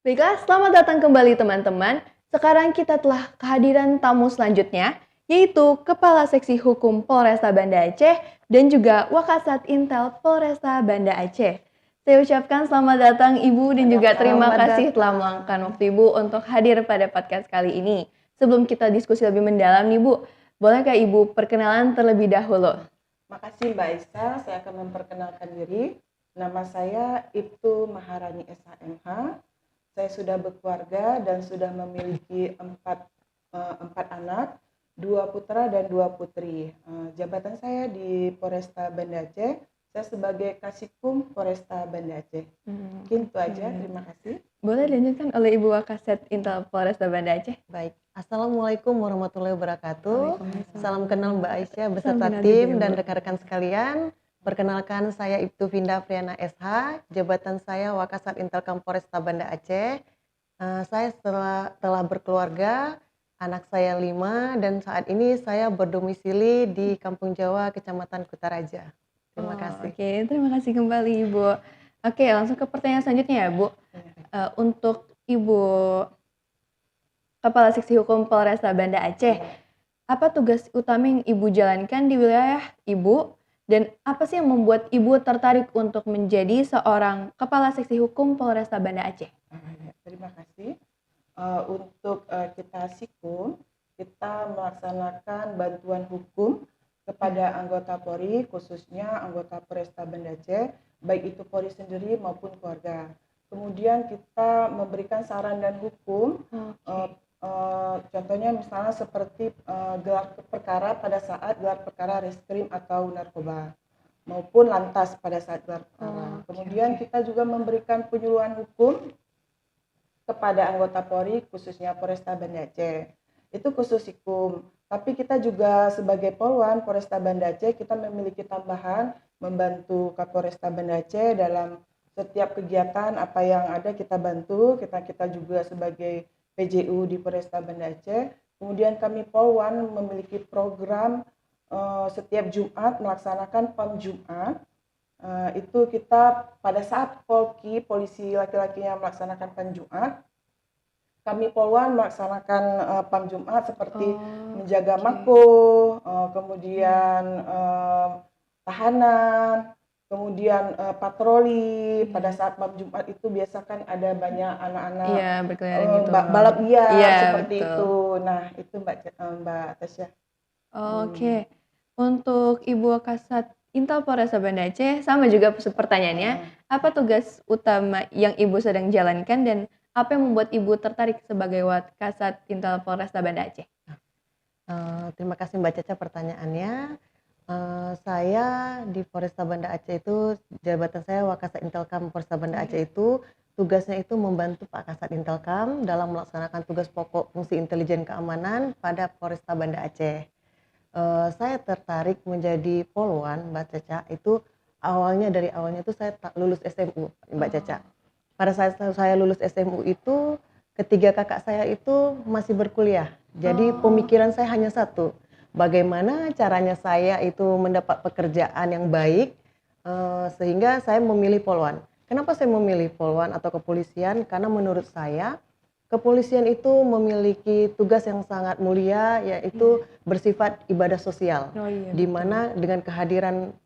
Baiklah, selamat datang kembali teman-teman. Sekarang kita telah kehadiran tamu selanjutnya, yaitu Kepala Seksi Hukum Polresta Banda Aceh dan juga Wakasat Intel Polresta Banda Aceh. Saya ucapkan selamat datang Ibu dan juga terima Selamat kasih telah datang. meluangkan waktu Ibu untuk hadir pada podcast kali ini. Sebelum kita diskusi lebih mendalam nih Bu, bolehkah Ibu perkenalan terlebih dahulu? Makasih Mbak Isa, saya akan memperkenalkan diri. Nama saya Ibtu Maharani SHMH. Saya sudah berkeluarga dan sudah memiliki empat anak, 2 putra dan 2 putri. Jabatan saya di Polresta Banda Aceh, saya sebagai Kasikum Polresta Banda Aceh. Mungkin itu aja, terima kasih. Boleh dilanjutkan oleh Ibu Wakasat Intel Polresta Banda Aceh. Baik, Assalamualaikum warahmatullahi wabarakatuh. Waalaikumsalam. Salam kenal Mbak Aisyah Salam beserta kenal tim juga, dan Bu. rekan-rekan sekalian. Perkenalkan saya Ibtu Vinda Priana SH, jabatan saya Wakasat Intelkam Polresta Banda Aceh. Saya telah berkeluarga, anak saya 5 dan saat ini saya berdomisili di Kampung Jawa, Kecamatan Kutaraja. Terima kasih. Oke, terima kasih kembali Ibu. Oke, langsung ke pertanyaan selanjutnya ya Bu. Untuk Ibu Kepala Seksi Hukum Polresta Banda Aceh, apa tugas utama yang Ibu jalankan di wilayah Ibu? Dan apa sih yang membuat Ibu tertarik untuk menjadi seorang Kepala Seksi Hukum Polresta Banda Aceh? Terima kasih. Untuk kita Sikum, kita melaksanakan bantuan hukum kepada anggota Polri, khususnya anggota Polresta Banda Aceh, baik itu Polri sendiri maupun keluarga. Kemudian kita memberikan saran dan hukum, contohnya misalnya seperti gelar perkara pada saat gelar perkara reskrim atau narkoba, maupun lantas pada saat gelar perkara. Kemudian kita juga memberikan penyuluhan hukum kepada anggota Polri, khususnya Polresta Banda Aceh. Itu khusus Sikum. Tapi kita juga sebagai Polwan Polresta Banda Aceh, kita memiliki tambahan membantu Kapolresta Banda Aceh dalam setiap kegiatan apa yang ada kita bantu. Kita juga sebagai PJU di Polresta Banda Aceh. Kemudian kami Polwan memiliki program setiap Jumat melaksanakan PAM Jumat. Itu kita pada saat polisi laki-lakinya melaksanakan PAM Jumat, kami Polwan melaksanakan PAM Jumat seperti menjaga mako, kemudian tahanan, kemudian patroli. Pada saat PAM Jumat itu biasakan ada banyak anak-anak berkeliaran gitu. balap liar seperti betul. itu. Nah itu Mbak Tasya. Oke, untuk Ibu Wakasat Intel Polresta Banda Aceh, sama juga pertanyaannya, apa tugas utama yang Ibu sedang jalankan dan apa yang membuat Ibu tertarik sebagai Wakasat Intel Polresta Banda Aceh? Terima kasih Mbak Caca pertanyaannya. Saya di Polresta Banda Aceh itu, jabatan saya Wakasat Intelkam Polresta Banda Aceh itu, tugasnya itu membantu Pak Kasat Intelkam dalam melaksanakan tugas pokok fungsi intelijen keamanan pada Polresta Banda Aceh. Saya tertarik menjadi Polwan Mbak Caca itu dari awalnya itu saya lulus SMU Mbak Caca. Pada saat saya lulus SMU itu ketiga kakak saya itu masih berkuliah. Jadi pemikiran saya hanya satu, bagaimana caranya saya itu mendapat pekerjaan yang baik, sehingga saya memilih Polwan. Kenapa saya memilih Polwan atau kepolisian? Karena menurut saya kepolisian itu memiliki tugas yang sangat mulia, yaitu bersifat ibadah sosial, di mana dengan kehadiran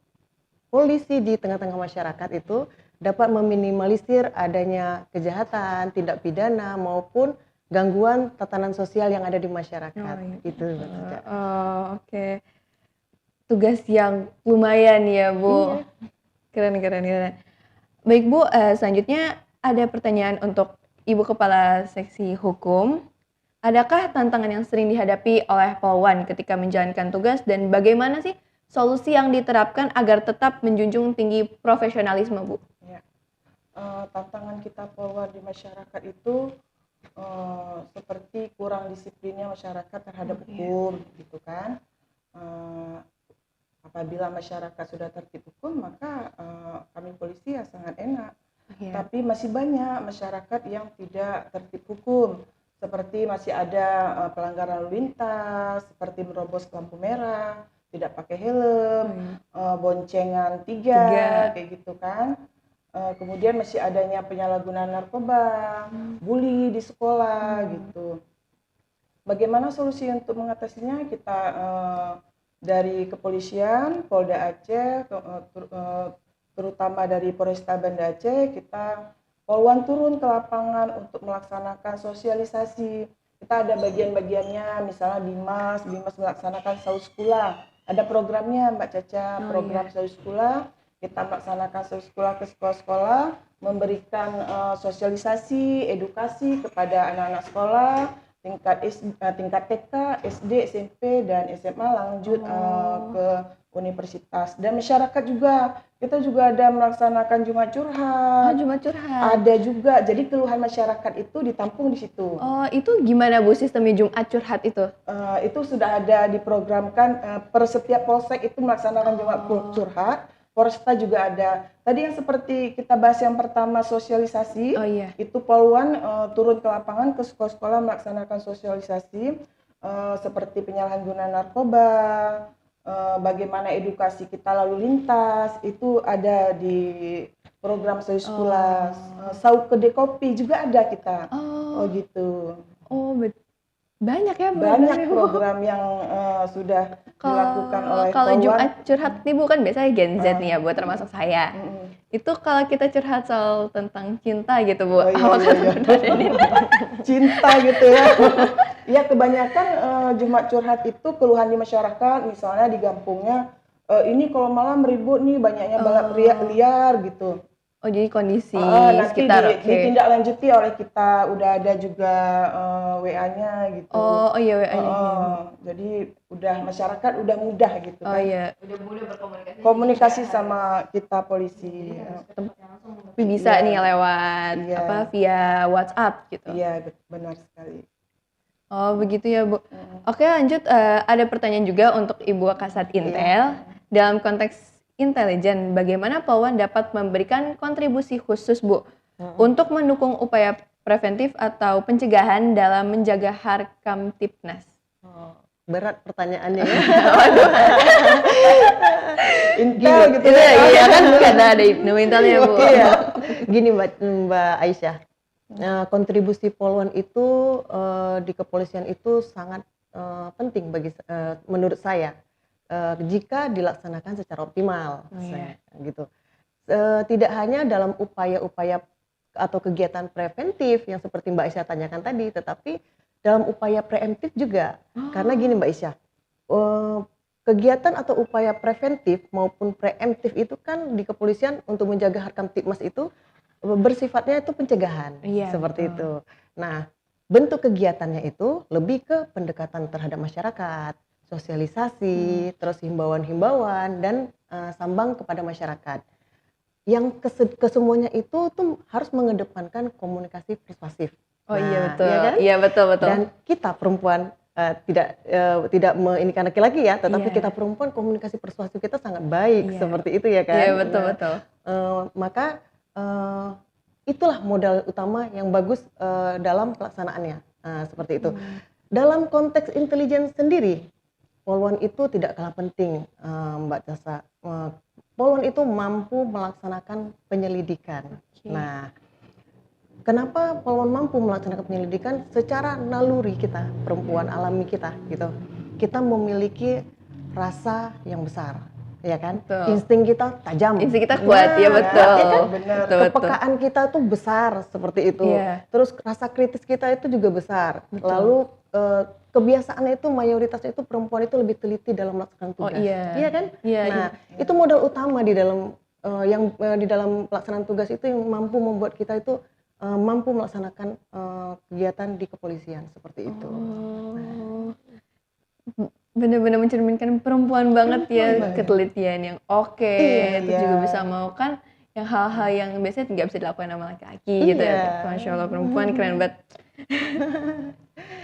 polisi di tengah-tengah masyarakat itu dapat meminimalisir adanya kejahatan, tindak pidana maupun gangguan tatanan sosial yang ada di masyarakat. Itu. Oke. Tugas yang lumayan ya Bu. Keren. Baik Bu, selanjutnya ada pertanyaan untuk Ibu Kepala Seksi Hukum. Adakah tantangan yang sering dihadapi oleh Polwan ketika menjalankan tugas dan bagaimana sih solusi yang diterapkan agar tetap menjunjung tinggi profesionalisme Bu? Tantangan kita Polwan di masyarakat itu seperti kurang disiplinnya masyarakat terhadap hukum, gitu kan. Apabila masyarakat sudah tertib hukum, maka kami polisi ya sangat enak. Tapi masih banyak masyarakat yang tidak tertib hukum, seperti masih ada pelanggaran lalu lintas, seperti menerobos lampu merah, tidak pakai helm, boncengan tiga, kayak gitu kan. kemudian masih adanya penyalahgunaan narkoba, bully di sekolah gitu. Bagaimana solusi untuk mengatasinya? Kita dari kepolisian, Polda Aceh, terutama dari Polresta Banda Aceh, kita poluan turun ke lapangan untuk melaksanakan sosialisasi. Kita ada bagian-bagiannya, misalnya Bimas melaksanakan Sauskula. Ada programnya Mbak Caca, program Sauskula. Kita melaksanakan Sauskula ke sekolah-sekolah, memberikan sosialisasi, edukasi kepada anak-anak sekolah, tingkat TK, SD, SMP, dan SMA lanjut ke universitas. Dan masyarakat juga, kita juga ada melaksanakan Jumat Curhat. Jumat Curhat. Ada juga, jadi keluhan masyarakat itu ditampung di situ. Oh, itu gimana Bu sistemnya Jumat Curhat itu? Itu sudah ada diprogramkan per setiap polsek itu melaksanakan Jumat Curhat. Polresta juga ada. Tadi yang seperti kita bahas yang pertama sosialisasi, itu poluan turun ke lapangan ke sekolah-sekolah melaksanakan sosialisasi seperti penyalahgunaan narkoba, bagaimana edukasi kita lalu lintas, itu ada di program Sauskula. Sau Kedai Kopi juga ada kita. Oh gitu. Oh, banyak ya banyak program yang sudah dilakukan oleh kalau poluan. Jumat Curhat nih Bu kan biasanya Gen Z nih ya Bu, termasuk saya. Itu kalau kita curhat soal tentang cinta gitu Bu, cinta gitu ya. Ya kebanyakan Jumat Curhat itu keluhan di masyarakat, misalnya di kampungnya ini kalau malam ribut nih, banyaknya balap liar gitu. Oh jadi kondisi nanti sekitar ditindaklanjuti oleh kita, udah ada juga WA-nya gitu. Oh iya WA-nya. Jadi udah masyarakat udah mudah gitu kan. Oh iya. Udah mudah komunikasi sama kita polisi. Tapi bisa nih lewat via WhatsApp gitu. Iya benar sekali. Oh begitu ya Bu. Oke lanjut, ada pertanyaan juga untuk Ibu Kasat Intel. Dalam konteks intelijen, bagaimana Poluan dapat memberikan kontribusi khusus Bu untuk mendukung upaya preventif atau pencegahan dalam menjaga Harkamtipnas? Berat pertanyaannya ya. Intel gitu ya. Iya kan karena ada intelnya Bu. Gini Mbak Aisyah, kontribusi Poluan itu di kepolisian itu sangat penting bagi menurut saya. Jika dilaksanakan secara optimal, gitu. Tidak hanya dalam upaya-upaya atau kegiatan preventif yang seperti Mbak Aisyah tanyakan tadi, tetapi dalam upaya preemptif juga. Karena gini Mbak Aisyah, kegiatan atau upaya preventif maupun preemptif itu kan di kepolisian untuk menjaga Harkamtipmas itu bersifatnya itu pencegahan, seperti itu. Nah, bentuk kegiatannya itu lebih ke pendekatan terhadap masyarakat, sosialisasi, terus himbauan-himbauan dan sambang kepada masyarakat. Yang kesemuanya itu tuh harus mengedepankan komunikasi persuasif. Iya betul. Ya kan? Iya betul. Dan kita perempuan tidak meinikan laki-laki ya, tetapi kita perempuan komunikasi persuasif kita sangat baik seperti itu ya kan. Iya betul. Maka itulah modal utama yang bagus dalam pelaksanaannya, seperti itu. Dalam konteks intelijen sendiri, Poluan itu tidak kalah penting, Mbak Caca. Poluan itu mampu melaksanakan penyelidikan. Nah, kenapa Poluan mampu melaksanakan penyelidikan? Secara naluri kita, perempuan alami kita, gitu. Kita memiliki rasa yang besar, ya kan? Insting kita tajam. Insting kita kuat, ya betul. Ya kan? Benar. Kepekaan kita tuh besar seperti itu. Terus rasa kritis kita itu juga besar. Lalu kebiasaannya itu mayoritasnya itu perempuan itu lebih teliti dalam melaksanakan tugas. Iya kan? Nah, itu modal utama di dalam di dalam pelaksanaan tugas itu yang mampu membuat kita itu mampu melaksanakan kegiatan di kepolisian seperti itu. Benar-benar mencerminkan perempuan banget ya, ketelitian yang terus juga bisa melakukan yang hal-hal yang biasanya nggak bisa dilakukan sama laki-laki gitu ya. Masya Allah, perempuan keren banget.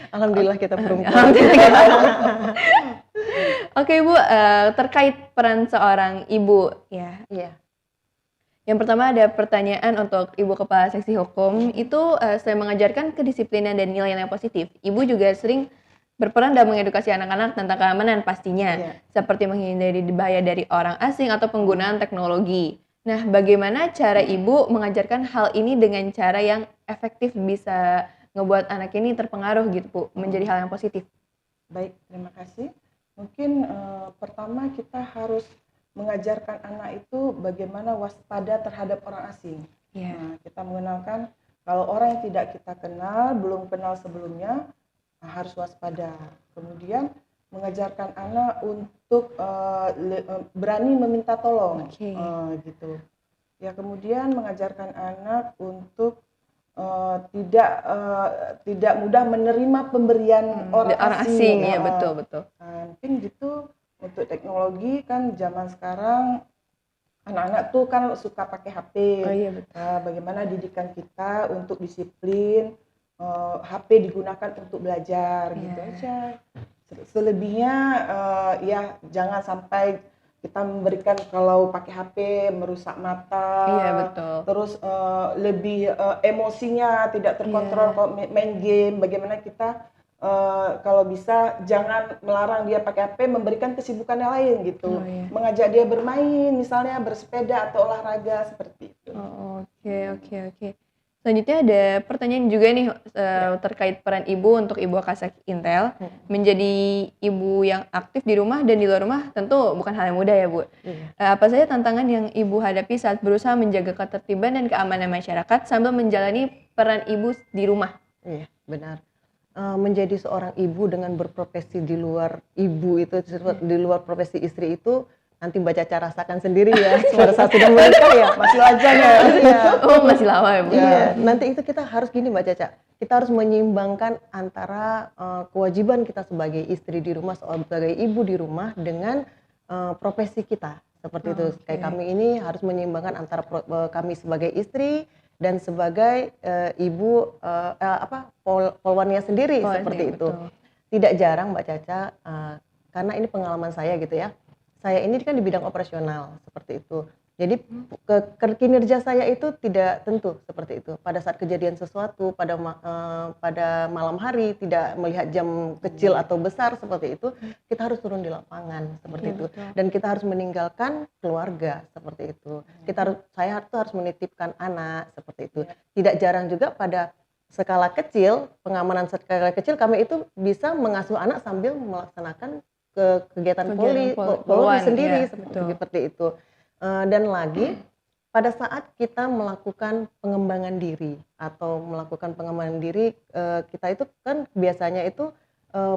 Alhamdulillah kita perempuan. Oke Bu, terkait peran seorang ibu ya. Yang pertama ada pertanyaan untuk Ibu Kepala Seksi Hukum, itu selain mengajarkan kedisiplinan dan nilai-nilai positif, Ibu juga sering berperan dalam mengedukasi anak-anak tentang keamanan pastinya, seperti menghindari bahaya dari orang asing atau penggunaan teknologi. Nah, bagaimana cara Ibu mengajarkan hal ini dengan cara yang efektif bisa ngebuat anak ini terpengaruh gitu, Bu, menjadi hal yang positif? Baik, terima kasih. Mungkin pertama kita harus mengajarkan anak itu bagaimana waspada terhadap orang asing. Iya. Nah, kita mengenalkan kalau orang yang tidak kita kenal, belum kenal sebelumnya, harus waspada. Kemudian mengajarkan anak untuk berani meminta tolong, Oke. gitu. Ya, kemudian mengajarkan anak untuk tidak mudah menerima pemberian orang asing. ya, betul. Mungkin gitu untuk teknologi kan zaman sekarang anak-anak tuh kan suka pakai HP. Oh iya, betul. Bagaimana didikan kita untuk disiplin, HP digunakan untuk belajar gitu Iya. aja. Selebihnya ya jangan sampai kita memberikan kalau pakai HP merusak mata. Iya, betul. Terus lebih emosinya tidak terkontrol Iya. kalau main game. Bagaimana kita kalau bisa jangan melarang dia pakai HP, memberikan kesibukan yang lain gitu. Oh, iya. Mengajak dia bermain, misalnya bersepeda atau olahraga seperti itu. Oh, oke. Selanjutnya ada pertanyaan juga nih terkait peran Ibu untuk Ibu Akasa Intel menjadi ibu yang aktif di rumah dan di luar rumah tentu bukan hal yang mudah ya, Bu. Apa saja tantangan yang Ibu hadapi saat berusaha menjaga ketertiban dan keamanan masyarakat sambil menjalani peran Ibu di rumah? Iya, benar. Menjadi seorang ibu dengan berprofesi di luar ibu itu, di luar profesi istri itu, nanti Mbak Caca rasakan sendiri ya, pada saat sudah menikah ya. Masih aja ya. Oh, masih lama ya, Bu? Iya, nanti itu kita harus gini Mbak Caca, kita harus menyeimbangkan antara kewajiban kita sebagai istri di rumah, sebagai ibu di rumah dengan profesi kita. Seperti itu, kayak kami ini harus menyeimbangkan antara kami sebagai istri dan sebagai ibu polwannya sendiri, seperti itu. Betul. Tidak jarang Mbak Caca, karena ini pengalaman saya gitu ya. Saya ini kan di bidang operasional seperti itu. Jadi kinerja saya itu tidak tentu seperti itu. Pada saat kejadian sesuatu pada malam hari tidak melihat jam kecil atau besar seperti itu, kita harus turun di lapangan seperti itu. Betul. Dan kita harus meninggalkan keluarga seperti itu. Saya harus menitipkan anak seperti itu. Tidak jarang juga pada skala kecil, pengamanan skala kecil kami itu bisa mengasuh anak sambil melaksanakan kegiatan polri sendiri, seperti itu. Dan lagi pada saat kita melakukan pengembangan diri atau melakukan pengembangan diri, kita itu kan biasanya itu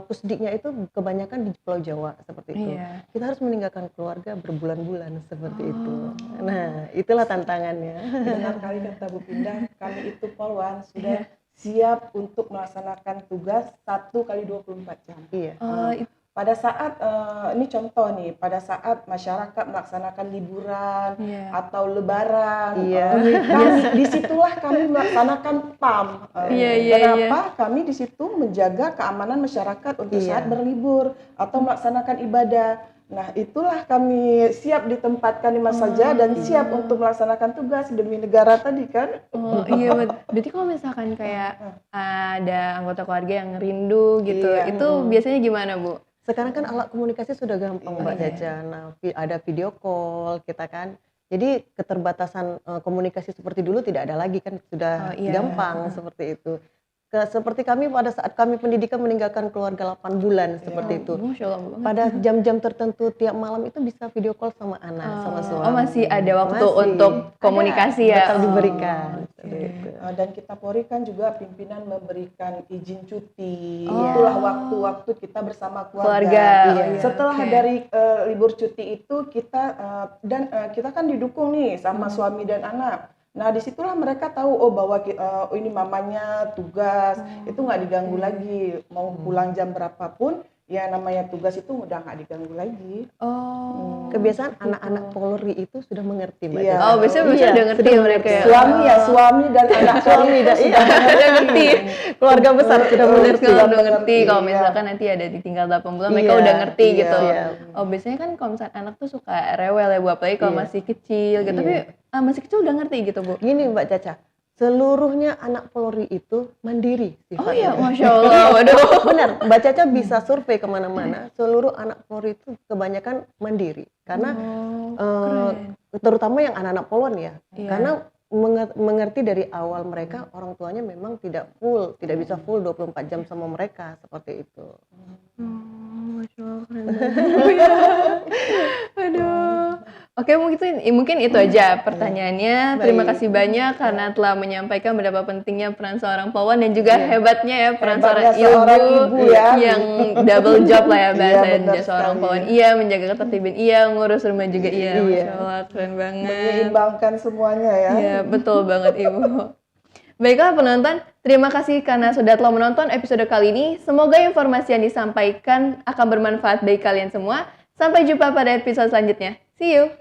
pusdiknya itu kebanyakan di Pulau Jawa seperti itu. Kita harus meninggalkan keluarga berbulan-bulan seperti itu. Nah, itulah tantangannya. Benar kali kata Bu Pindah, kami itu polwan sudah siap untuk melaksanakan tugas 1x24 jam. Iya. Pada saat ini contoh nih, pada saat masyarakat melaksanakan liburan atau lebaran, disitulah kami melaksanakan PAM. Kenapa? Kami di situ menjaga keamanan masyarakat untuk saat berlibur atau melaksanakan ibadah. Nah, itulah kami siap ditempatkan di mana saja dan siap untuk melaksanakan tugas demi negara tadi kan. Oh iya, berarti kalau misalkan kayak ada anggota keluarga yang rindu gitu, itu biasanya gimana, Bu? Sekarang kan alat komunikasi sudah gampang Mbak Caca. Nah, ada video call kita kan. Jadi keterbatasan komunikasi seperti dulu tidak ada lagi kan, sudah gampang seperti itu. Seperti kami pada saat kami pendidikan meninggalkan keluarga 8 bulan seperti itu. Pada jam-jam tertentu tiap malam itu bisa video call sama anak, sama suami. Oh, masih ada waktu untuk komunikasi ya? Betul, diberikan. Dan kita Polri kan juga pimpinan memberikan izin cuti. Itulah waktu-waktu kita bersama keluarga. Setelah dari libur cuti itu kita kita kan didukung nih sama suami dan anak. Nah, disitulah mereka tahu bahwa ini mamanya tugas, itu nggak diganggu lagi. Mau pulang jam berapapun, ya namanya tugas itu udah nggak diganggu lagi. Kebiasaan anak-anak Polri itu sudah mengerti Mbak. Oh, biasanya udah ngerti ya mereka ya. Suami dan anak suami dan udah ngerti. Keluarga besar sudah mengerti. Udah ngerti kalau misalkan nanti ada ditinggal 8 bulan, mereka udah ngerti gitu. Oh, biasanya kan kalau misalkan anak tuh suka rewel ya, Bu, apalagi kalau masih kecil gitu. Tapi masih kecil udah ngerti gitu, Bu. Gini Mbak Caca, seluruhnya anak Polri itu mandiri sifatnya. Oh iya, Masya Allah. Waduh. Benar, Mbak Caca bisa survei kemana-mana, seluruh anak Polri itu kebanyakan mandiri. Karena terutama yang anak-anak Polwan ya, Iya. karena mengerti dari awal mereka orang tuanya memang tidak bisa full 24 jam sama mereka seperti itu. Masya Allah, keren banget. Aduh. Oke, mungkin itu aja pertanyaannya. Terima Baik. kasih banyak karena telah menyampaikan betapa pentingnya peran seorang Polwan dan juga hebatnya ya peran Hebatnya seorang seorang ibu ibu ya. yang double job lah ya Iya, bahasanya. benar Seorang sekali. Polwan iya, menjaga ketertiban iya, ngurus rumah juga iya. Iya. Masya Allah, keren banget. Menyeimbangkan semuanya ya. Iya, betul banget Ibu. Baiklah penonton, terima kasih karena sudah telah menonton episode kali ini. Semoga informasi yang disampaikan akan bermanfaat bagi kalian semua. Sampai jumpa pada episode selanjutnya. See you!